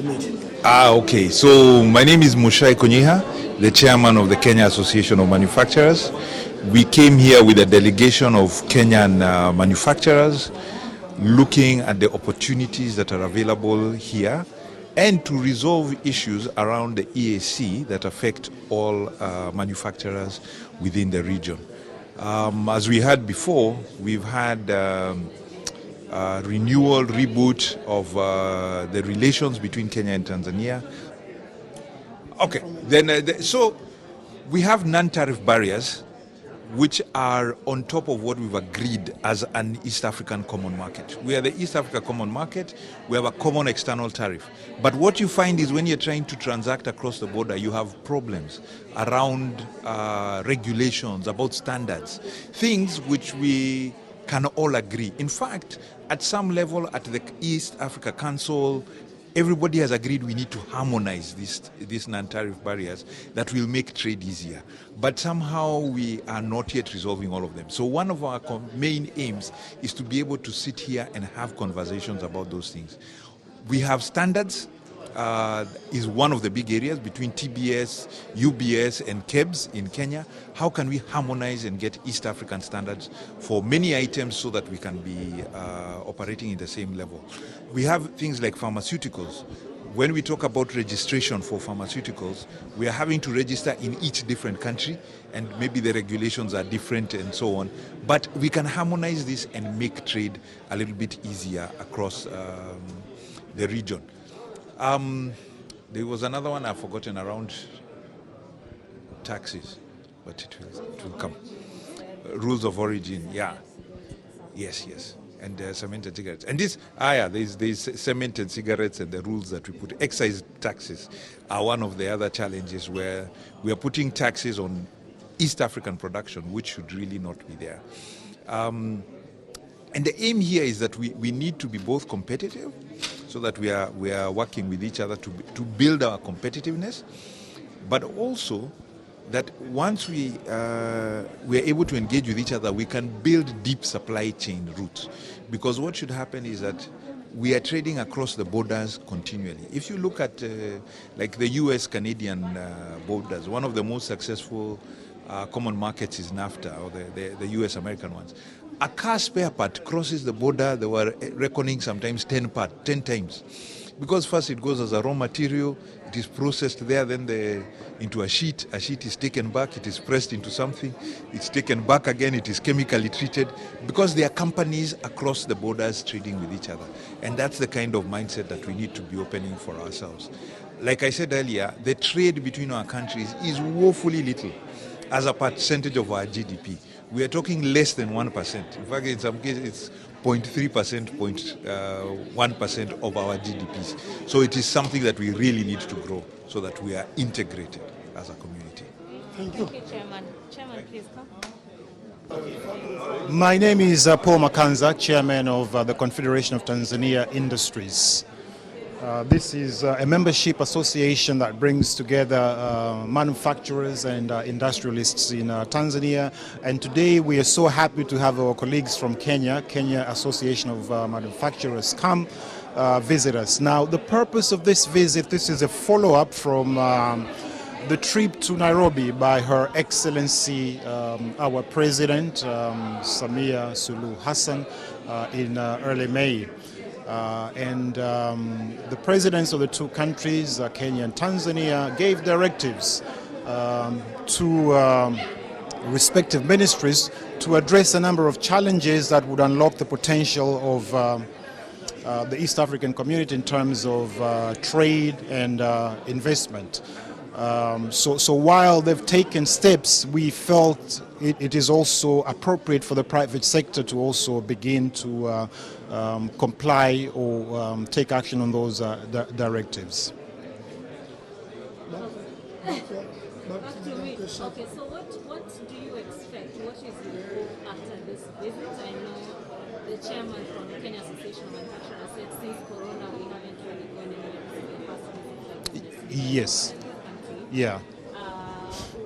the meeting. Okay. So my name is Mucai Kunyiha, the chairman of the Kenya Association of Manufacturers. We came here with a delegation of Kenyan manufacturers looking at the opportunities that are available here and to resolve issues around the EAC that affect all manufacturers within the region. As we had before, we've had renewal, reboot of the relations between Kenya and Tanzania. Okay, then so we have non-tariff barriers which are on top of what we've agreed as an East African common market. We are the East Africa common market, we have a common external tariff. But what you find is when you're trying to transact across the border, you have problems around regulations, about standards, things which we can all agree. In fact, at some level at the East Africa Council, everybody has agreed we need to harmonize these non-tariff barriers that will make trade easier. But somehow we are not yet resolving all of them. So one of our main aims is to be able to sit here and have conversations about those things. We have standards, is one of the big areas between TBS, UBS and KEBS in Kenya. How can we harmonize and get East African standards for many items so that we can be operating in the same level? We have things like pharmaceuticals. When we talk about registration for pharmaceuticals, we are having to register in each different country and maybe the regulations are different and so on. But we can harmonize this and make trade a little bit easier across the region. There was another one I've forgotten around taxes, but it will come. Rules of origin, yeah. Yes. And cemented cigarettes. And this, there's cemented cigarettes and the rules that we put. Excise taxes are one of the other challenges where we are putting taxes on East African production, which should really not be there. And the aim here is that we need to be both competitive, so that we are working with each other to build our competitiveness, but also that once we are able to engage with each other, we can build deep supply chain routes. Because what should happen is that we are trading across the borders continually. If you look at like the US-Canadian borders, one of the most successful common markets is NAFTA, or the US-American ones. A car spare part crosses the border, they were reckoning sometimes 10 times. Because first it goes as a raw material, it is processed there, then into a sheet is taken back, it is pressed into something, it's taken back again, it is chemically treated, because there are companies across the borders trading with each other. And that's the kind of mindset that we need to be opening for ourselves. Like I said earlier, the trade between our countries is woefully little as a percentage of our GDP. We are talking less than 1%. In fact, in some cases, it's 0.3%, 0.1% of our GDPs. So it is something that we really need to grow so that we are integrated as a community. Thank you. Thank you, Chairman. Chairman, please come. My name is Paul Makanza, Chairman of the Confederation of Tanzania Industries. This is a membership association that brings together manufacturers and industrialists in Tanzania. And today we are so happy to have our colleagues from Kenya Association of Manufacturers, KAM, visit us. Now, the purpose of this visit, this is a follow-up from the trip to Nairobi by Her Excellency, our President, Samia Suluhu Hassan, in early May. The presidents of the two countries, Kenya and Tanzania, gave directives to respective ministries to address a number of challenges that would unlock the potential of the East African community in terms of trade and investment. So while they've taken steps, we felt it is also appropriate for the private sector to also begin to comply or take action on those directives. Okay, so what do you expect? What is your hope after this visit? I know the chairman from the Kenya Association of Manufacturers said since Corona we haven't really gone anywhere. Yes. Yeah.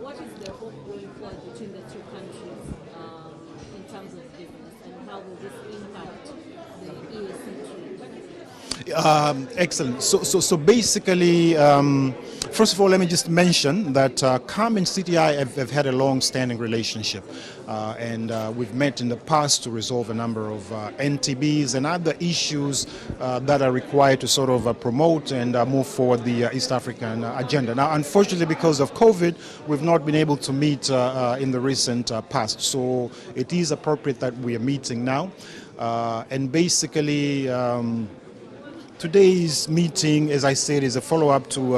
What is the hope going forward between the two countries in terms of business, and how will this impact the EAC trade? Excellent. So basically, first of all, let me just mention that KAM and CTI have had a long-standing relationship, and we've met in the past to resolve a number of NTBs and other issues that are required to sort of promote and move forward the East African agenda. Now, unfortunately, because of COVID, we've not been able to meet in the recent past. So it is appropriate that we are meeting now, and basically. Today's meeting, as I said, is a follow-up to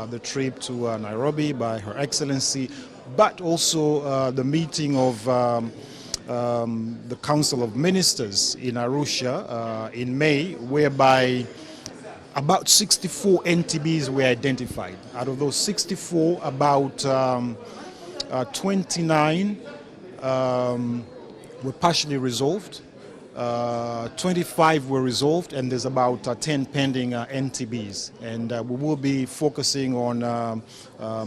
the trip to Nairobi by Her Excellency, but also the meeting of the Council of Ministers in Arusha in May, whereby about 64 NTBs were identified. Out of those 64, about 29 were partially resolved. 25 were resolved, and there's about 10 pending NTBs, and we will be focusing on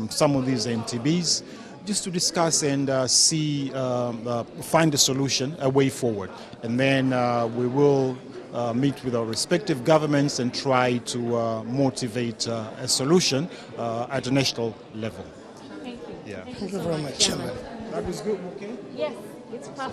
some of these NTBs just to discuss and find a solution, a way forward, and then we will meet with our respective governments and try to motivate a solution at a national level. Thank you. Yeah. Thank Thank you you so very much, Chairman. That was good, okay? Yes, it's perfect.